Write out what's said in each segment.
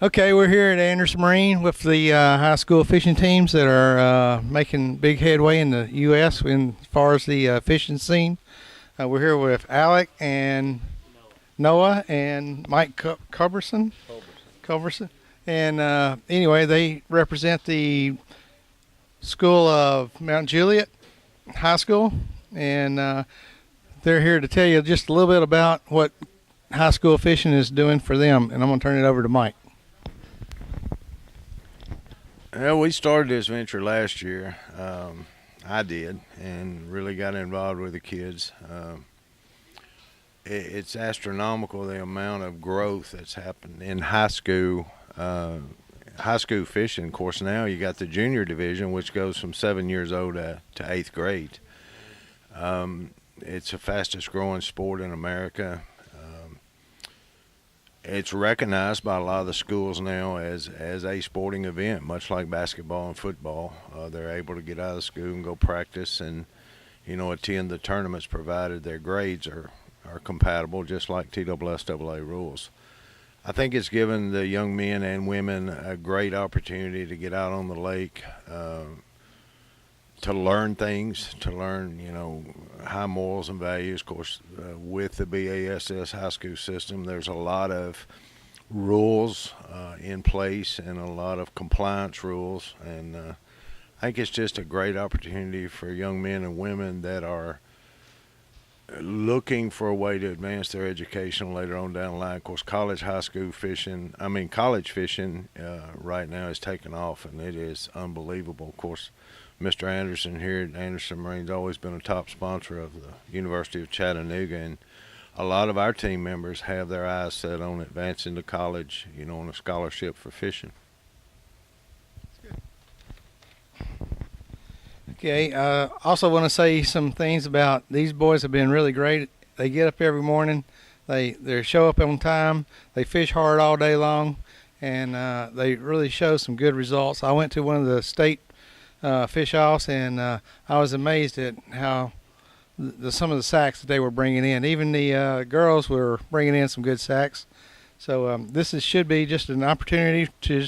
Okay, we're here at Anderson Marine with the high school fishing teams that are making big headway in the U.S. As far as the fishing scene. We're here with Alec and Noah and Mike Culberson. And anyway, they represent the school of Mount Juliet High School, and they're here to tell you just a little bit about what high school fishing is doing for them. And I'm going to turn it over to Mike. Well, we started this venture last year. I did, and really got involved with the kids. It's astronomical the amount of growth that's happened in high school. High school fishing, of course, now you got the junior division, which goes from 7 years old to 8th grade. It's the fastest growing sport in America. It's recognized by a lot of the schools now as a sporting event, much like basketball and football. They're able to get out of school and go practice and, attend the tournaments provided their grades are compatible, just like TSSAA rules. I think it's given the young men and women a great opportunity to get out on the lake, to learn things, to learn, high morals and values. Of course, with the BASS high school system, there's a lot of rules in place and a lot of compliance rules. And I think it's just a great opportunity for young men and women that are looking for a way to advance their education later on down the line. Of course, college fishing right now is taking off, and it is unbelievable. Of course, Mr. Anderson here at Anderson Marine's always been a top sponsor of the University of Chattanooga, and a lot of our team members have their eyes set on advancing to college, on a scholarship for fishing. Okay, also want to say some things about these boys have been really great. They get up every morning, they show up on time, they fish hard all day long, and they really show some good results. I went to one of the state fish offs, and I was amazed at how some of the sacks that they were bringing in. Even the girls were bringing in some good sacks. So should be just an opportunity to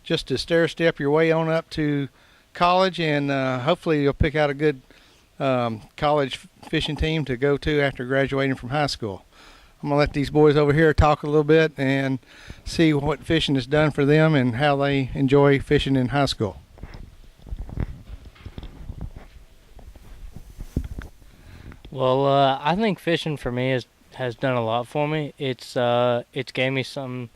just to stair step your way on up to college, and hopefully you'll pick out a good college fishing team to go to after graduating from high school. I'm going to let these boys over here talk a little bit and see what fishing has done for them and how they enjoy fishing in high school. Well, I think fishing for me has done a lot for me. It's gave me something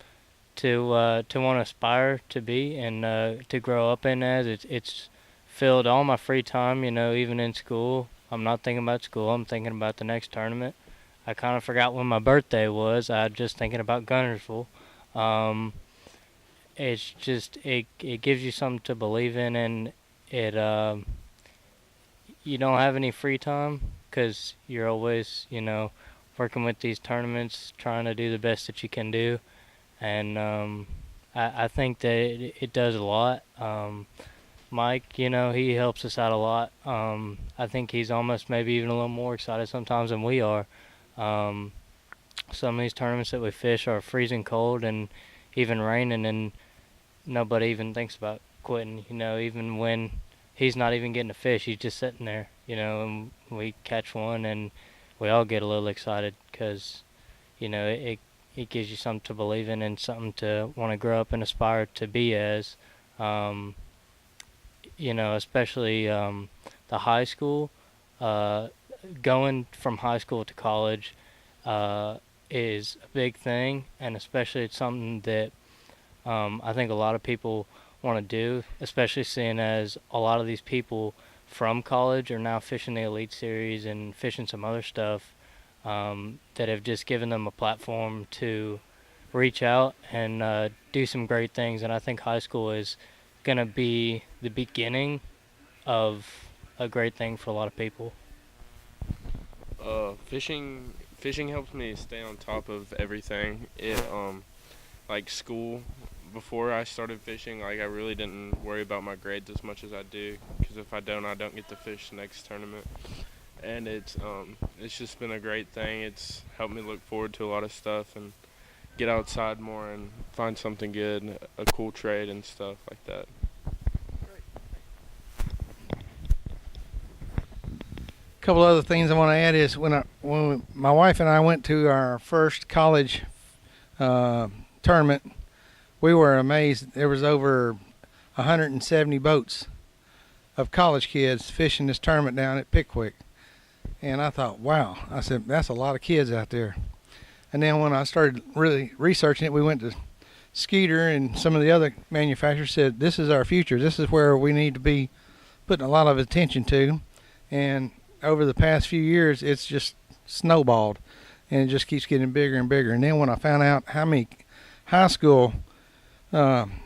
to want to aspire to be and to grow up in as. It's filled all my free time, even in school. I'm not thinking about school. I'm thinking about the next tournament. I kind of forgot when my birthday was. I was just thinking about Gunnersville. It's just, it gives you something to believe in, and you don't have any free time because you're always, working with these tournaments, trying to do the best that you can do. And I think that it does a lot. Mike, he helps us out a lot. I think he's almost maybe even a little more excited sometimes than we are. Some of these tournaments that we fish are freezing cold and even raining, and nobody even thinks about quitting, even when he's not even getting a fish. He's just sitting there, and we catch one, and we all get a little excited because, it gives you something to believe in and something to want to grow up and aspire to be as. Especially the high school. Going from high school to college is a big thing, and especially it's something that I think a lot of people want to do, especially seeing as a lot of these people from college are now fishing the Elite Series and fishing some other stuff that have just given them a platform to reach out and do some great things. And I think high school is going to be the beginning of a great thing for a lot of people. Fishing helps me stay on top of everything. Like school, before I started fishing, I really didn't worry about my grades as much as I do, because if I don't get to fish the next tournament. and it's just been a great thing. It's helped me look forward to a lot of stuff and get outside more and find something good, a cool trade and stuff like that. A couple other things I want to add is when my wife and I went to our first college tournament, we were amazed. There was over 170 boats of college kids fishing this tournament down at Pickwick. And I thought, wow. I said, that's a lot of kids out there. And then when I started really researching it, we went to Skeeter, and some of the other manufacturers said, this is our future. This is where we need to be putting a lot of attention to. And over the past few years, it's just snowballed, and it just keeps getting bigger and bigger. And then when I found out how many high school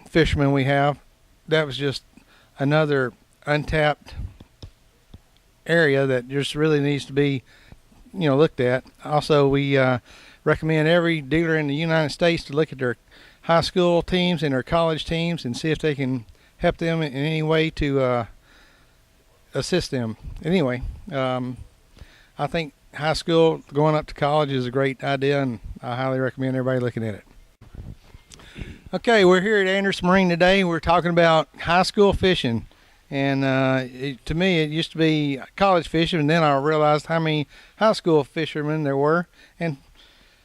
fishermen we have, that was just another untapped area that just really needs to be, looked at. Also, we recommend every dealer in the United States to look at their high school teams and their college teams and see if they can help them in any way to assist them. Anyway, I think high school going up to college is a great idea, and I highly recommend everybody looking at it. Okay, we're here at Anderson Marine today. We're talking about high school fishing. And to me, it used to be college fishing, and then I realized how many high school fishermen there were. And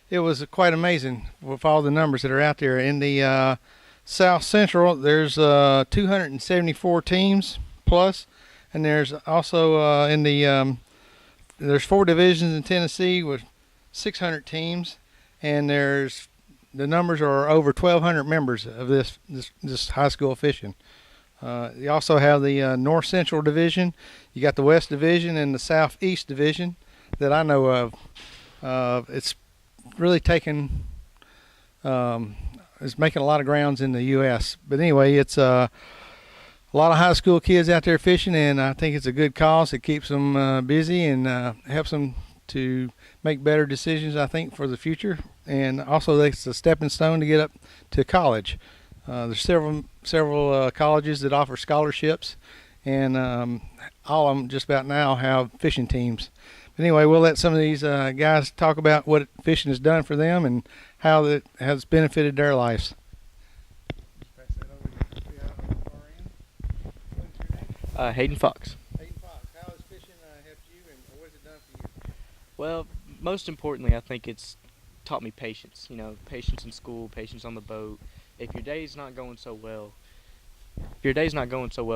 it was quite amazing with all the numbers that are out there. In the South Central, there's 274 teams plus. And there's also there's 4 divisions in Tennessee with 600 teams. And the numbers are over 1,200 members of this high school fishing. You also have the North Central Division. You got the West Division and the Southeast Division that I know of. It's really it's making a lot of grounds in the U.S. But anyway, it's a lot of high school kids out there fishing, and I think it's a good cause. It keeps them busy and helps them to make better decisions, I think, for the future. And also, it's a stepping stone to get up to college. There's several colleges that offer scholarships, and all of them just about now have fishing teams. But anyway, we'll let some of these guys talk about what fishing has done for them and how it has benefited their lives. Hayden Fox. Hayden Fox, how has fishing helped you, and what has it done for you? Well, most importantly, I think it's taught me patience. Patience in school, patience on the boat. If your day's not going so well,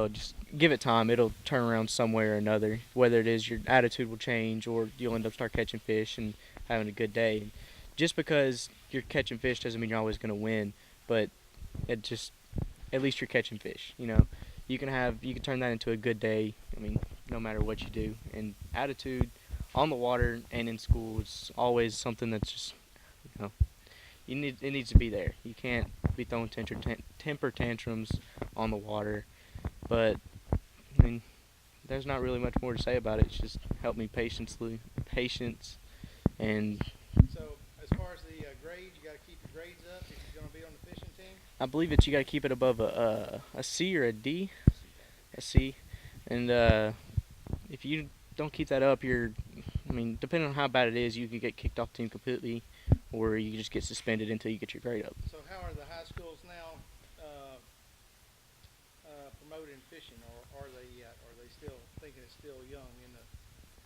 just give it time. It'll turn around some way or another. Whether it is your attitude will change, or you'll end up start catching fish and having a good day. Just because you're catching fish doesn't mean you're always going to win, but at least you're catching fish. You can turn that into a good day. No matter what you do. And attitude on the water and in school is always something that's just, it needs to be there. You can't be throwing temper tantrums on the water. But there's not really much more to say about it. It's just helped me patience, and. So as far as the grades, you got to keep your grades up if you're going to be on the fishing team. I believe that you got to keep it above a C or a D, a C, and if you don't keep that up, depending on how bad it is, you could get kicked off the team completely, or you just get suspended until you get your grade up. So how are the high schools now promoting fishing, or are they still thinking it's still young?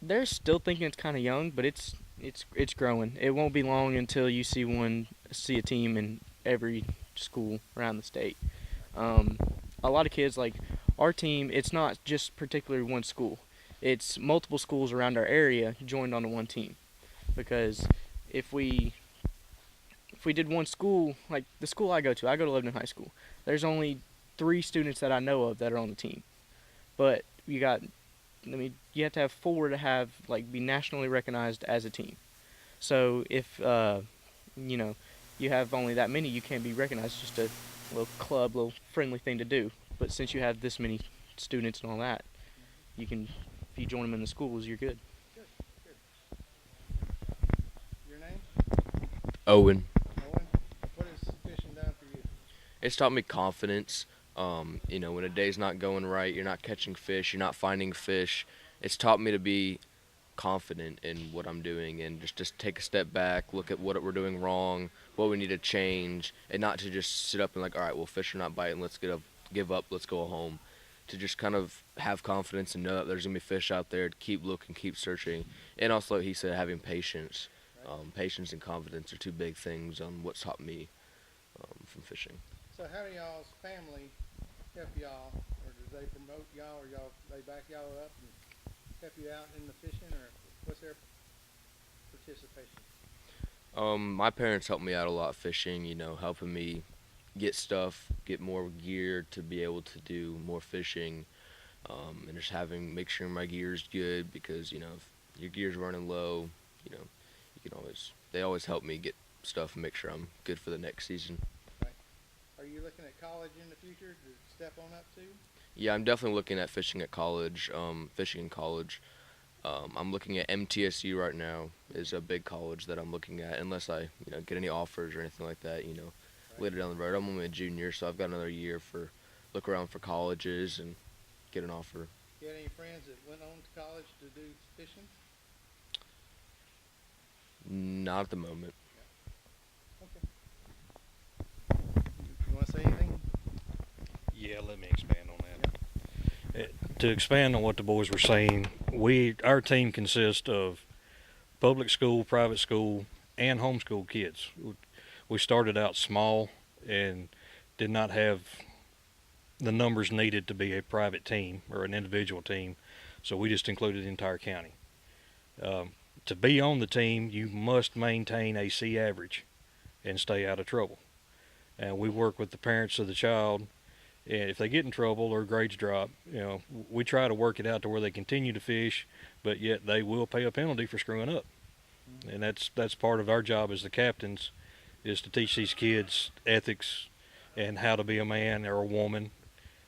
They're still thinking it's kind of young, but it's growing. It won't be long until you see a team in every school around the state. A lot of kids, like our team, it's not just particularly one school. It's multiple schools around our area joined onto one team. Because if we did one school, like the school I go to Lebanon High School, there's only 3 students that I know of that are on the team. But you have to have 4 to be nationally recognized as a team. So if you have only that many, you can't be recognized. It's just a little friendly thing to do. But since you have this many students and all that, if you join them in the schools, you're good. Good. Your name? Owen. Owen. What has fishing done for you? It's taught me confidence. When a day's not going right, you're not catching fish, you're not finding fish. It's taught me to be confident in what I'm doing, and just take a step back, look at what we're doing wrong, what we need to change, and not to just sit up and like, all right, well, fish are not biting, let's give up, let's go home. To just kind of have confidence and know that there's gonna be fish out there, to keep looking, keep searching, and also he said having patience. Patience and confidence are two big things on what's taught me from fishing. So how do y'all's family help y'all, or do they promote y'all, or they back y'all up and help you out in the fishing, or what's their participation? My parents helped me out a lot fishing, helping me get more gear to be able to do more fishing, and just make sure my gear's good, because, if your gear's running low, they always help me get stuff and make sure I'm good for the next season. Right. Are you looking at college in the future to step on up to? Yeah, I'm definitely looking at fishing in college. I'm looking at MTSU right now is a big college that I'm looking at, unless I, get any offers or anything like that, later down the road. I'm only a junior, so I've got another year look around for colleges and get an offer. You had any friends that went on to college to do fishing? Not at the moment. Okay. You want to say anything? Yeah, let me expand on that. To expand on what the boys were saying, our team consists of public school, private school, and homeschool kids. We started out small and did not have the numbers needed to be a private team or an individual team, so we just included the entire county. To be on the team, you must maintain a C average and stay out of trouble. And we work with the parents of the child, and if they get in trouble or grades drop, we try to work it out to where they continue to fish, but yet they will pay a penalty for screwing up. And that's part of our job as the captains, is to teach these kids ethics and how to be a man or a woman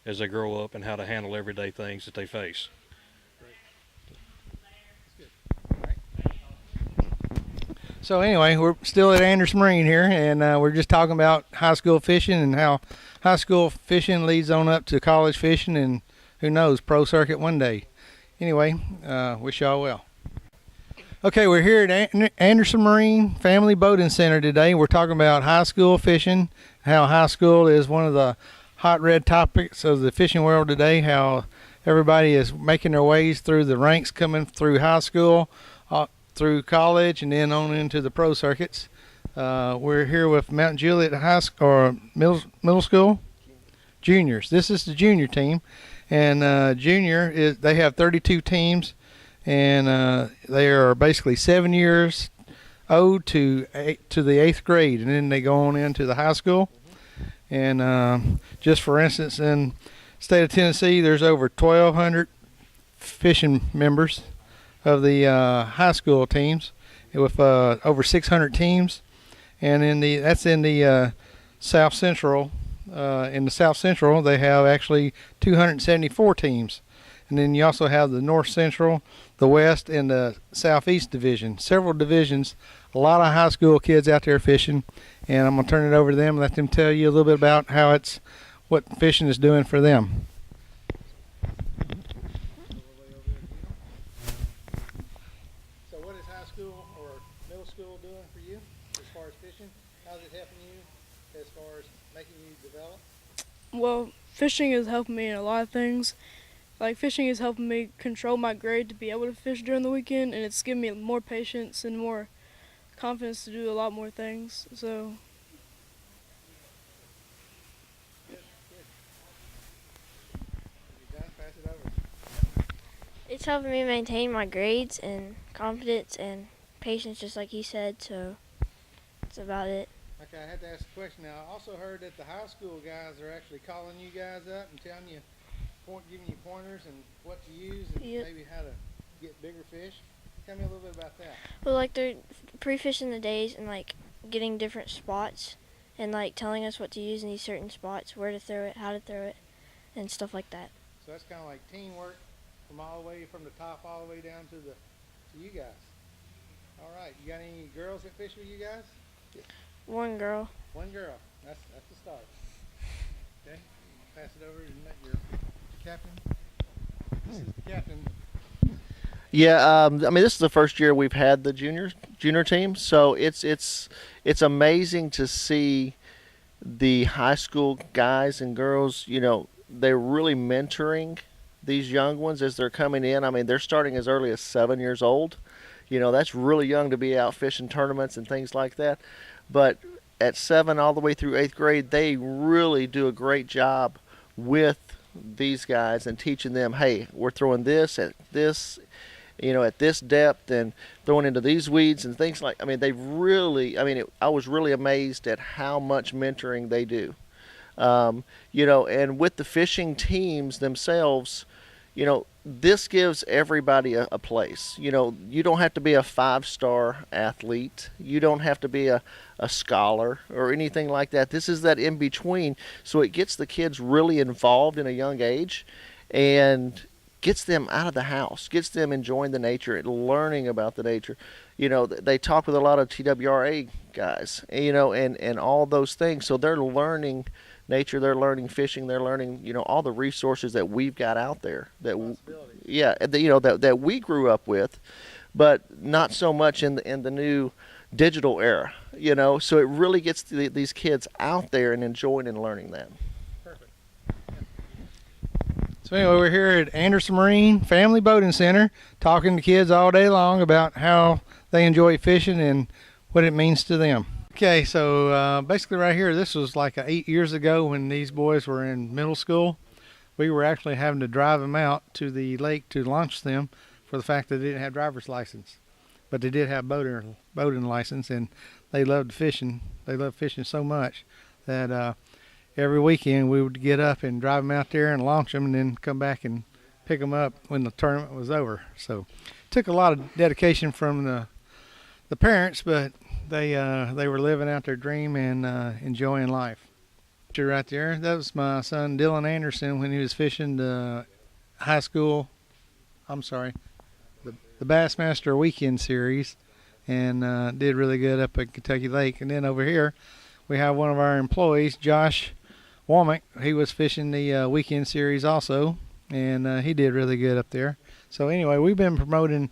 as they grow up, and how to handle everyday things that they face. So anyway, we're still at Anderson Marine here, and we're just talking about high school fishing and how high school fishing leads on up to college fishing, and who knows, pro circuit one day. Anyway, wish y'all well. Okay, we're here at Anderson Marine Family Boating Center today. We're talking about high school fishing, how high school is one of the hot red topics of the fishing world today, how everybody is making their ways through the ranks, coming through high school, through college, and then on into the pro circuits. We're here with Mount Juliet High School, or middle school juniors. This is the junior team, and they have 32 teams, and they are basically 7 years old to the 8th grade, and then they go on into the high school. And just for instance, in the state of Tennessee, there's over 1,200 fishing members of the high school teams, with over 600 teams, and that's in the South Central. In the South Central, they have actually 274 teams, and then you also have the North Central, the West, and the Southeast division. Several divisions. A lot of high school kids out there fishing, and I'm gonna turn it over to them and let them tell you a little bit about what fishing is doing for them. So what is high school or middle school doing for you as far as fishing? How's it helping you as far as making you develop? Well, fishing is helping me in a lot of things. Like, fishing is helping me control my grade to be able to fish during the weekend, and it's giving me more patience and more confidence to do a lot more things. So it's helping me maintain my grades and confidence and patience, just like he said, so that's about it. Okay, I had to ask a question now. I also heard that the high school guys are actually calling you guys up and telling you, giving you pointers and what to use, and maybe how to get bigger fish. Tell me a little bit about that. Well, like, they're pre-fishing the days and, like, getting different spots and, like, telling us what to use in these certain spots, where to throw it, how to throw it, and stuff like that. So that's kind of like teamwork from the top all the way down to you guys. All right, you got any girls that fish with you guys? One girl. One girl. That's the start. Okay, pass it over to your captain. This is the captain. Yeah, I mean, this is the first year we've had the junior team, so it's amazing to see the high school guys and girls. They're really mentoring these young ones as they're coming in. I mean, they're starting as early as 7 years old. That's really young to be out fishing tournaments and things like that. But at 7 all the way through 8th grade, they really do a great job with these guys and teaching them, hey, we're throwing this at this, at this depth and throwing into these weeds and things like. I mean, they really. I mean, I was really amazed at how much mentoring they do. And with the fishing teams themselves, this gives everybody a place. You don't have to be a 5-star athlete. You don't have to be a scholar or anything like that. This is that in between. So it gets the kids really involved in a young age and gets them out of the house, gets them enjoying the nature and learning about the nature. They talk with a lot of TWRA guys, and all those things. So they're learning nature, they're learning fishing, they're learning, all the resources that we've got out there that we grew up with, but not so much in the new digital era. So it really gets these kids out there and enjoying and learning that. So anyway, we're here at Anderson Marine Family Boating Center talking to kids all day long about how they enjoy fishing and what it means to them. Okay, so basically right here, this was like 8 years ago when these boys were in middle school. We were actually having to drive them out to the lake to launch them for the fact that they didn't have driver's license. But they did have boating license, and they loved fishing. They loved fishing so much that every weekend we would get up and drive them out there and launch them and then come back and pick them up when the tournament was over. So it took a lot of dedication from the parents, but they were living out their dream and enjoying life. Right there, that was my son Dylan Anderson when he was fishing the the Bassmaster Weekend Series, and did really good up at Kentucky Lake. And then over here we have one of our employees, Josh Womack. He was fishing the Weekend Series also, and he did really good up there. So anyway, we've been promoting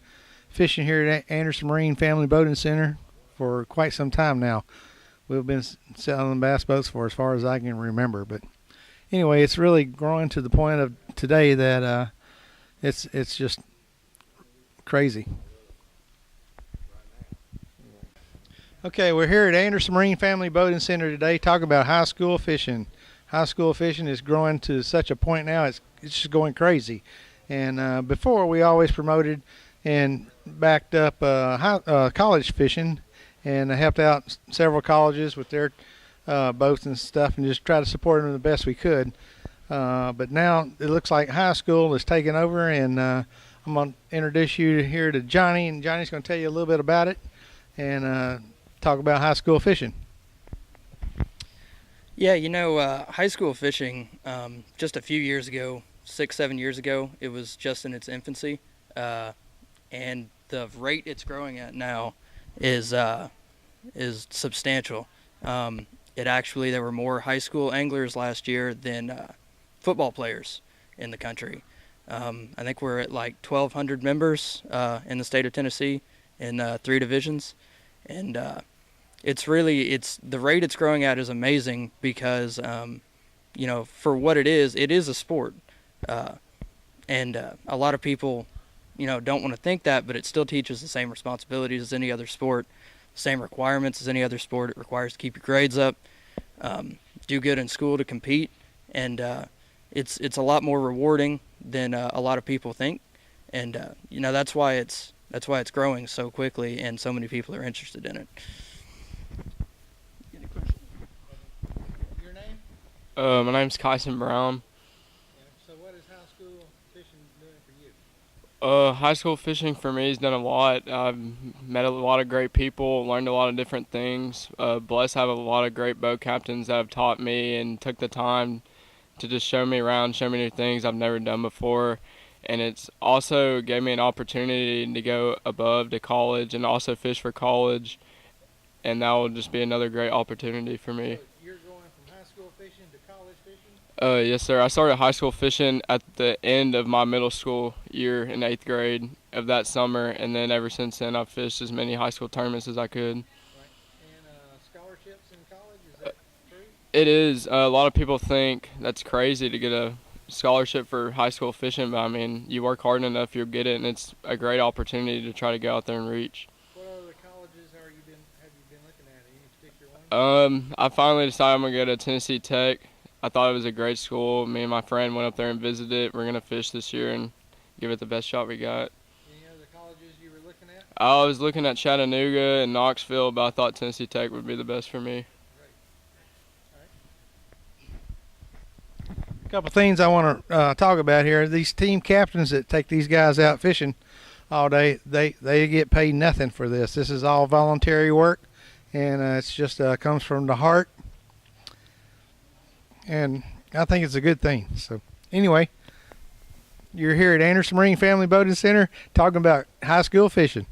fishing here at Anderson Marine Family Boating Center for quite some time now. We've been selling bass boats for as far as I can remember. But anyway, it's really growing to the point of today that it's just crazy. Okay, we're here at Anderson Marine Family Boating Center today talking about high school fishing. High school fishing is growing to such a point now, it's just going crazy. And before, we always promoted and backed up college fishing, and helped out several colleges with their boats and stuff, and just try to support them the best we could. But now it looks like high school is taking over, and I'm going to introduce you here to Johnny, and Johnny's going to tell you a little bit about it and talk about high school fishing. Yeah, high school fishing, just a few years ago, 6-7 years ago, it was just in its infancy, and the rate it's growing at now is substantial. There were more high school anglers last year than football players in the country. I think we're at like 1,200 members in the state of Tennessee in 3 divisions, and the rate it's growing at is amazing because for what it is a sport, and a lot of people don't want to think that, but it still teaches the same responsibilities as any other sport, same requirements as any other sport. It requires to keep your grades up, do good in school to compete, and it's a lot more rewarding than a lot of people think, and that's why it's growing so quickly and so many people are interested in it. Any questions? Your name? My name's Kyson Brown. So what is high school fishing doing for you? High school fishing for me has done a lot. I've met a lot of great people, learned a lot of different things. Blessed to have a lot of great boat captains that have taught me and took the time to just show me around, show me new things I've never done before. And it's also gave me an opportunity to go above to college and also fish for college. And that will just be another great opportunity for me. So you're going from high school fishing to college fishing? Yes, sir. I started high school fishing at the end of my middle school year in 8th grade of that summer, and then ever since then I've fished as many high school tournaments as I could. And scholarships in college, is that true? It is. A lot of people think that's crazy to get a scholarship for high school fishing, but I mean, you work hard enough, you'll get it, and it's a great opportunity to try to go out there and reach. What other colleges have you been looking at? Any particular one? I finally decided I'm gonna go to Tennessee Tech. I thought it was a great school. Me and my friend went up there and visited it. We're gonna fish this year and give it the best shot we got. Any other colleges you were looking at? I was looking at Chattanooga and Knoxville, but I thought Tennessee Tech would be the best for me. A couple things I want to talk about here. These team captains that take these guys out fishing all day, they get paid nothing for this. This is all voluntary work, and it's just comes from the heart. And I think it's a good thing. So anyway, you're here at Anderson Marine Family Boating Center talking about high school fishing.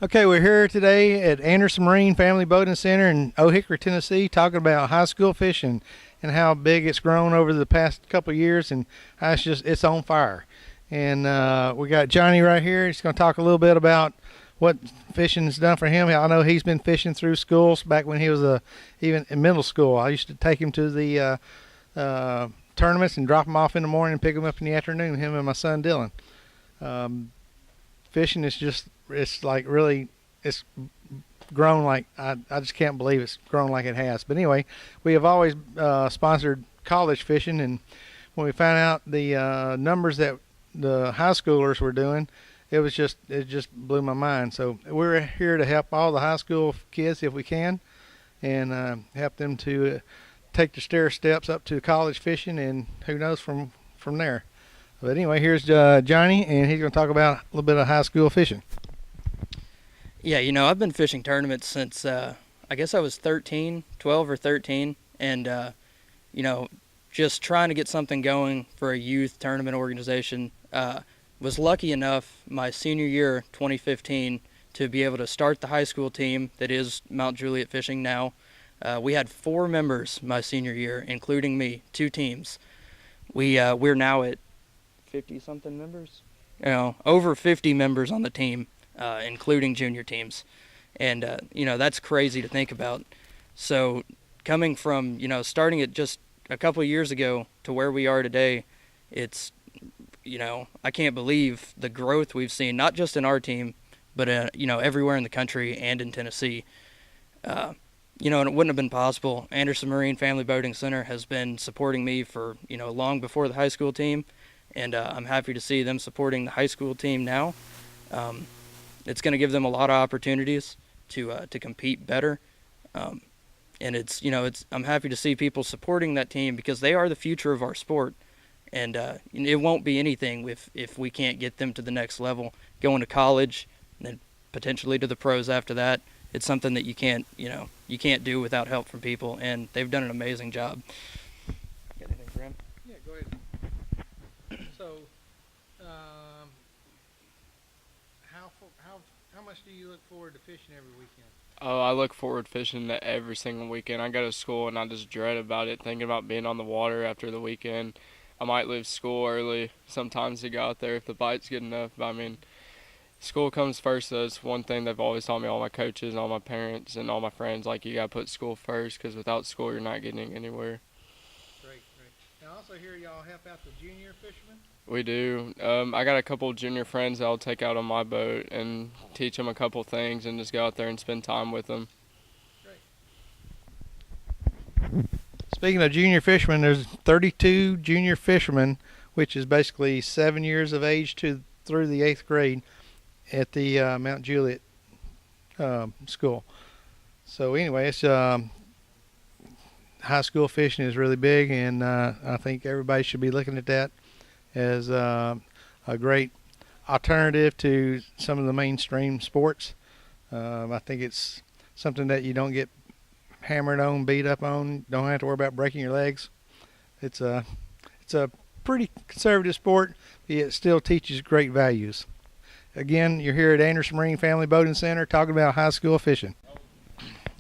Okay, we're here today at Anderson Marine Family Boating Center in Old Hickory, Tennessee, talking about high school fishing and how big it's grown over the past couple of years, and how it's on fire. And we got Johnny right here. He's going to talk a little bit about what fishing's done for him. I know he's been fishing through schools back when he was even in middle school. I used to take him to the tournaments and drop him off in the morning and pick him up in the afternoon, him and my son Dylan. Fishing is just, it's grown like, I just can't believe it's grown like it has. But anyway, we have always sponsored college fishing, and when we found out the numbers that the high schoolers were doing, it just blew my mind. So we're here to help all the high school kids if we can, and help them to take the stair steps up to college fishing, and who knows from there. But anyway, here's Johnny, and he's going to talk about a little bit of high school fishing. Yeah, I've been fishing tournaments since I guess I was 12 or 13, and just trying to get something going for a youth tournament organization. Was lucky enough my senior year, 2015, to be able to start the high school team that is Mount Juliet Fishing now. We had 4 members my senior year, including me, 2 teams. We're now at 50-something members. Over 50 members on the team, including junior teams. And, that's crazy to think about. So coming from, starting it just a couple of years ago to where we are today, it's, I can't believe the growth we've seen, not just in our team, but, everywhere in the country and in Tennessee. And it wouldn't have been possible. Anderson Marine Family Boating Center has been supporting me for, long before the high school team, and I'm happy to see them supporting the high school team now. It's going to give them a lot of opportunities to compete better, and I'm happy to see people supporting that team because they are the future of our sport. And it won't be anything if we can't get them to the next level, going to college, and then potentially to the pros after that. It's something that you can't do without help from people, and they've done an amazing job. Got anything for him? Yeah, go ahead. So, how much do you look forward to fishing every weekend? Oh, I look forward to fishing every single weekend. I go to school and I just dread about it, thinking about being on the water after the weekend. I might leave school early sometimes to go out there if the bite's good enough. But I mean, school comes first. So it's one thing they've always taught me, all my coaches and all my parents and all my friends, like you got to put school first because without school you're not getting anywhere. Great. Now also here y'all help out the junior fishermen? We do. I got a couple of junior friends that I'll take out on my boat and teach them a couple things and just go out there and spend time with them. Great. Speaking of junior fishermen, there's 32 junior fishermen, which is basically 7 years of age through the 8th grade at the Mount Juliet school. So anyway, it's high school fishing is really big, and I think everybody should be looking at that as a great alternative to some of the mainstream sports. I think it's something that you don't get hammered on, beat up on, don't have to worry about breaking your legs. It's a pretty conservative sport, but it still teaches great values. Again, you're here at Anderson Marine Family Boating Center talking about high school fishing.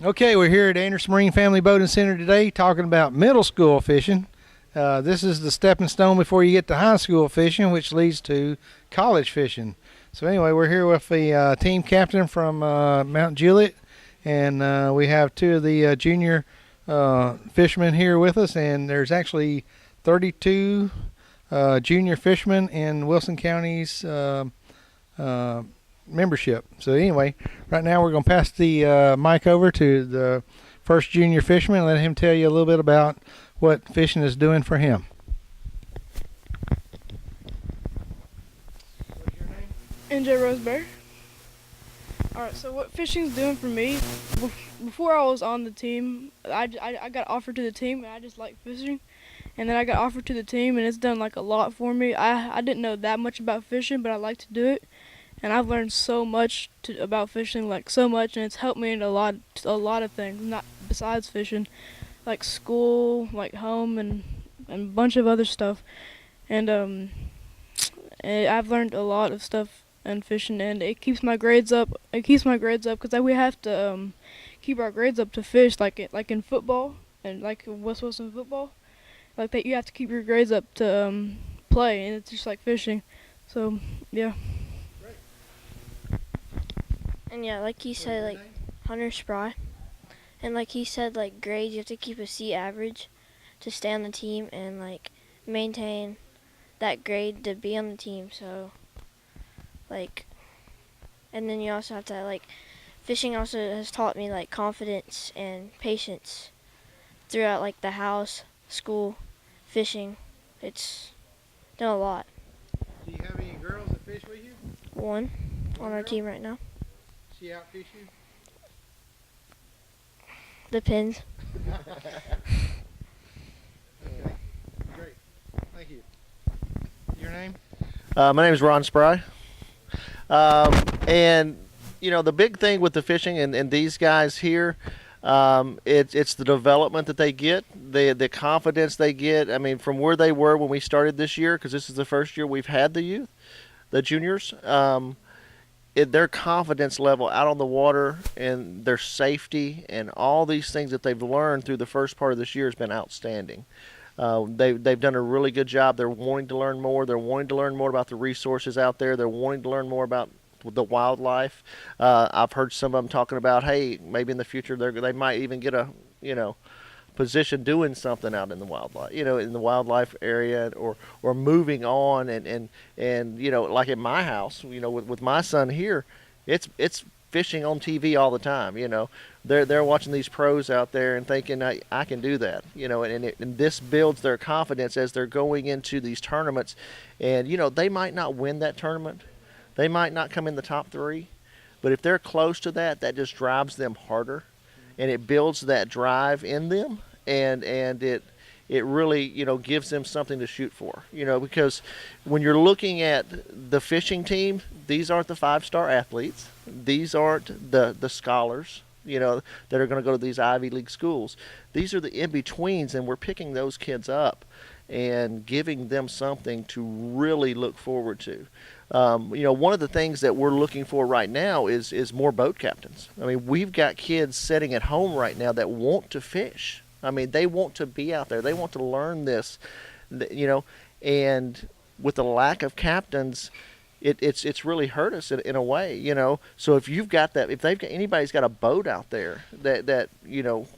Okay, we're here at Anderson Marine Family Boating Center today talking about middle school fishing. This is the stepping stone before you get to high school fishing, which leads to college fishing. So anyway, we're here with the team captain from Mount Juliet, and we have two of the junior fishermen here with us, and there's actually 32 junior fishermen in Wilson County's membership. So anyway, right now we're going to pass the mic over to the first junior fisherman and let him tell you a little bit about what fishing is doing for him. What's your name? NJ Roseberry. Alright, so what fishing's doing for me, before I was on the team, I got offered to the team and I just like fishing. And then I got offered to the team and it's done like a lot for me. I didn't know that much about fishing, but I like to do it. And I've learned so much about fishing, like so much, and it's helped me in a lot of things, not besides fishing, like school, like home, and a bunch of other stuff. And I've learned a lot of stuff in fishing, and it keeps my grades up. It keeps my grades up because we have to keep our grades up to fish, like in football, and like West Wilson football, like that. You have to keep your grades up to play, and it's just like fishing. So yeah. And yeah, like he said, like Hunter Spry. And like he said, like grades, you have to keep a C average to stay on the team and like maintain that grade to be on the team. So like, and then you also have to like, fishing also has taught me like confidence and patience throughout like the house, school, fishing. It's done a lot. Do you have any girls that fish with you? One on our team right now. She outfish you? Depends. Okay, great. Thank you. Your name? My name is Ron Spry. And, you know, the big thing with the fishing and these guys here, it's the development that they get, the confidence they get. I mean, from where they were when we started this year, because this is the first year we've had the youth, the juniors, their confidence level out on the water and their safety and all these things that they've learned through the first part of this year has been outstanding. They've done a really good job. They're wanting to learn more. They're wanting to learn more about the resources out there. They're wanting to learn more about the wildlife. I've heard some of them talking about, hey, maybe in the future they might even get a, position doing something out in the wildlife, in the wildlife area, or moving on and like at my house, with my son here, it's fishing on TV all the time. They're watching these pros out there and thinking I can do that. And this builds their confidence as they're going into these tournaments, and they might not win that tournament, they might not come in the top 3, but if they're close to that, that just drives them harder. And it builds that drive in them, and it really gives them something to shoot for. Because when you're looking at the fishing team, these aren't the 5-star athletes, these aren't the scholars, that are going to go to these Ivy League schools. These are the in-betweens, and we're picking those kids up and giving them something to really look forward to. One of the things that we're looking for right now is more boat captains. I mean, we've got kids sitting at home right now that want to fish. I mean, they want to be out there. They want to learn this, and with the lack of captains, it's really hurt us in a way, So if you've got that, if anybody's got a boat out there that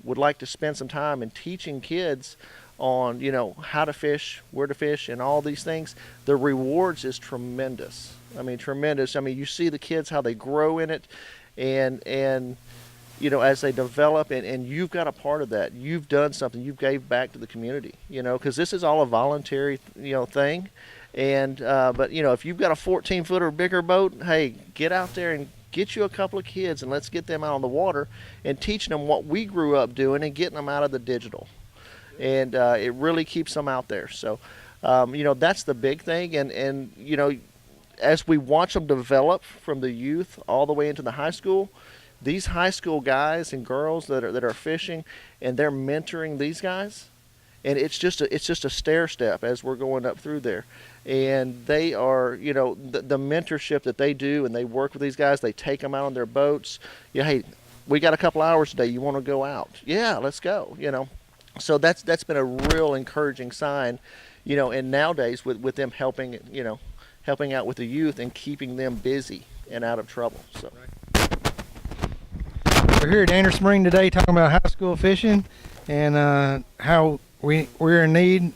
would like to spend some time in teaching kids on how to fish, where to fish, and all these things, the rewards is tremendous. I mean, tremendous. I mean, you see the kids how they grow in it, and as they develop, and you've got a part of that. You've done something. You've gave back to the community. Because this is all a voluntary thing, and but if you've got a 14-foot or bigger boat, hey, get out there and get you a couple of kids, and let's get them out on the water and teaching them what we grew up doing and getting them out of the digital. And it really keeps them out there. So, that's the big thing. And as we watch them develop from the youth all the way into the high school, these high school guys and girls that are fishing, and they're mentoring these guys, and it's just a stair step as we're going up through there. And they are, the mentorship that they do, and they work with these guys. They take them out on their boats. Hey, we got a couple hours today. You want to go out? Yeah, let's go. So that's been a real encouraging sign, and nowadays with them helping, helping out with the youth and keeping them busy and out of trouble. So. We're here at Anderson Marine today talking about high school fishing and how we're in need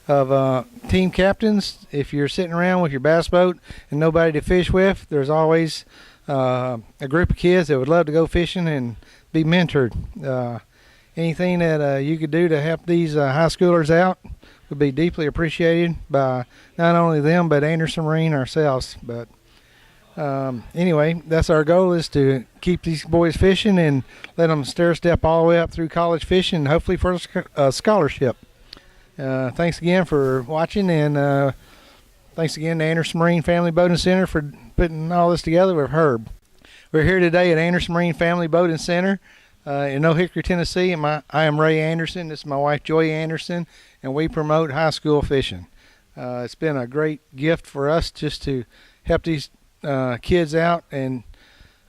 of team captains. If you're sitting around with your bass boat and nobody to fish with, there's always a group of kids that would love to go fishing and be mentored. Anything that you could do to help these high schoolers out would be deeply appreciated by not only them but Anderson Marine ourselves. But anyway, that's our goal, is to keep these boys fishing and let them stair step all the way up through college fishing, hopefully for a scholarship. Thanks again for watching, and thanks again to Anderson Marine Family Boating Center for putting all this together with Herb. We're here today at Anderson Marine Family Boating Center in Old Hickory, Tennessee, and I am Ray Anderson. This is my wife, Joy Anderson, and we promote high school fishing. It's been a great gift for us just to help these kids out and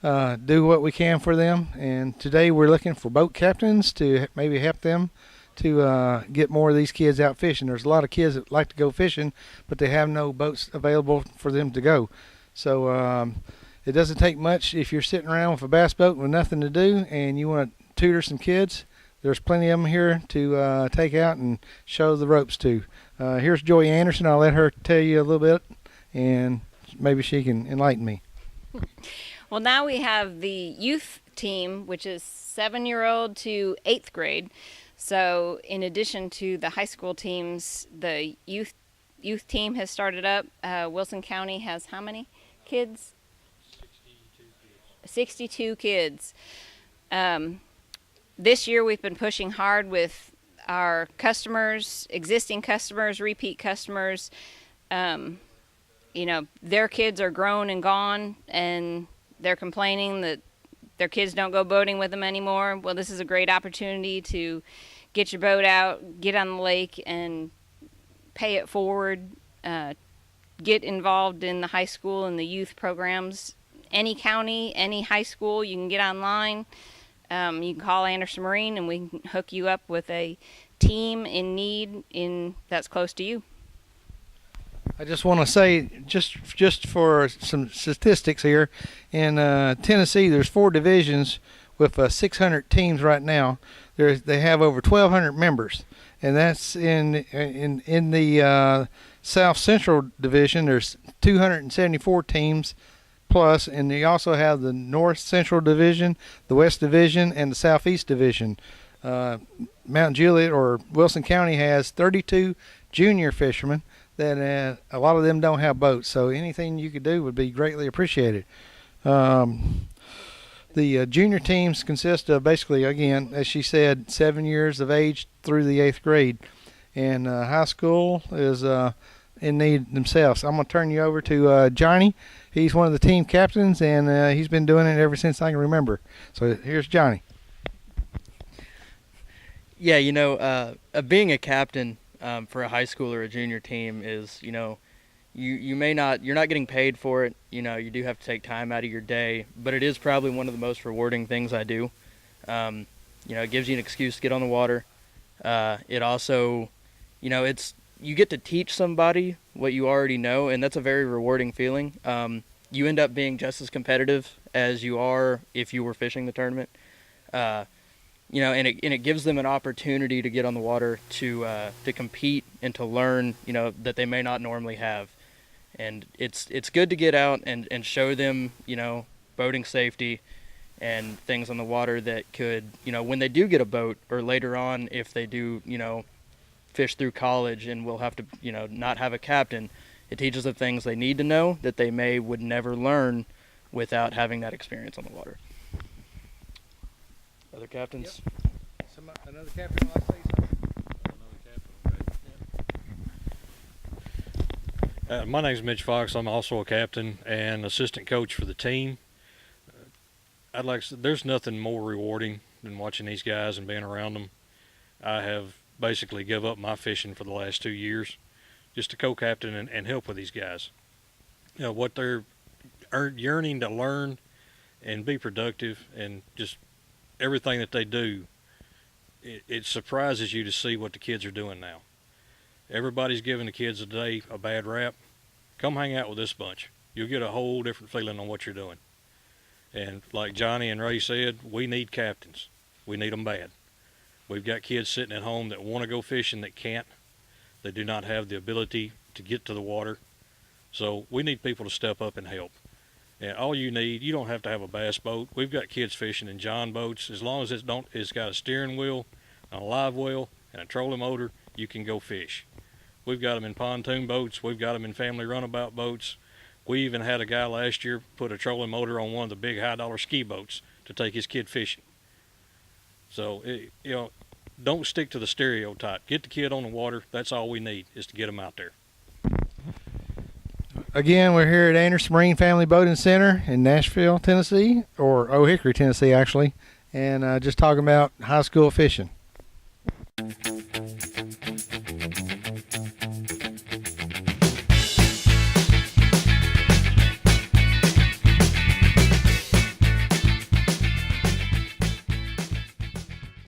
do what we can for them. And today we're looking for boat captains to maybe help them to get more of these kids out fishing. There's a lot of kids that like to go fishing, but they have no boats available for them to go. So it doesn't take much if you're sitting around with a bass boat with nothing to do and you want to tutor some kids. There's plenty of them here to take out and show the ropes to. Here's Joy Anderson. I'll let her tell you a little bit, and maybe she can enlighten me. Well, now we have the youth team, which is 7-year-old to 8th grade. So in addition to the high school teams, the youth team has started up. Wilson County has how many kids? 62 kids. This year we've been pushing hard with our customers, existing customers, repeat customers. Their kids are grown and gone, and they're complaining that their kids don't go boating with them anymore. Well, this is a great opportunity to get your boat out, get on the lake, and pay it forward. Get involved in the high school and the youth programs. Any county, any high school, you can get online. You can call Anderson Marine, and we can hook you up with a team in need that's close to you. I just want to say, just for some statistics here, in Tennessee, there's 4 divisions with 600 teams right now. They have over 1,200 members, and that's in the South Central Division. There's 274 teams plus, and you also have the North Central Division, the West Division, and the Southeast Division. Mount Juliet or Wilson County has 32 junior fishermen that a lot of them don't have boats, so anything you could do would be greatly appreciated. The junior teams consist of basically, again, as she said, 7 years of age through the 8th grade, and high school is in need themselves. I'm going to turn you over to Johnny. He's one of the team captains, and he's been doing it ever since I can remember. So here's Johnny. Yeah, being a captain for a high school or a junior team is, you're not getting paid for it. You do have to take time out of your day, but it is probably one of the most rewarding things I do. It gives you an excuse to get on the water. It also, you get to teach somebody what you already know, and that's a very rewarding feeling. You end up being just as competitive as you are if you were fishing the tournament. And it gives them an opportunity to get on the water to compete and to learn, that they may not normally have. And it's good to get out and show them, boating safety and things on the water that could, when they do get a boat, or later on if they do, fish through college and will have to, not have a captain, it teaches them things they need to know that they would never learn without having that experience on the water. Other captains? Yep. Another captain would like to say something. My name's Mitch Fox. I'm also a captain and assistant coach for the team. I'd like to say, there's nothing more rewarding than watching these guys and being around them. I have basically give up my fishing for the last 2 years just to co-captain and help with these guys. What they're yearning to learn and be productive, and just everything that they do it surprises you to see what the kids are doing now. Everybody's giving the kids today a bad rap. Come hang out with this bunch. You'll get a whole different feeling on what you're doing. And like Johnny and Ray said, we need captains. We need them bad. We've got kids sitting at home that want to go fishing that can't. They do not have the ability to get to the water. So we need people to step up and help. And all you need, you don't have to have a bass boat. We've got kids fishing in John boats. As long as it's got a steering wheel, a live well, and a trolling motor, you can go fish. We've got them in pontoon boats. We've got them in family runabout boats. We even had a guy last year put a trolling motor on one of the big high-dollar ski boats to take his kid fishing. So, don't stick to the stereotype. Get the kid on the water. That's all we need is to get them out there. Again, we're here at Anderson Marine Family Boating Center in Nashville, Tennessee, or O'Hickory, Tennessee, actually, and just talking about high school fishing.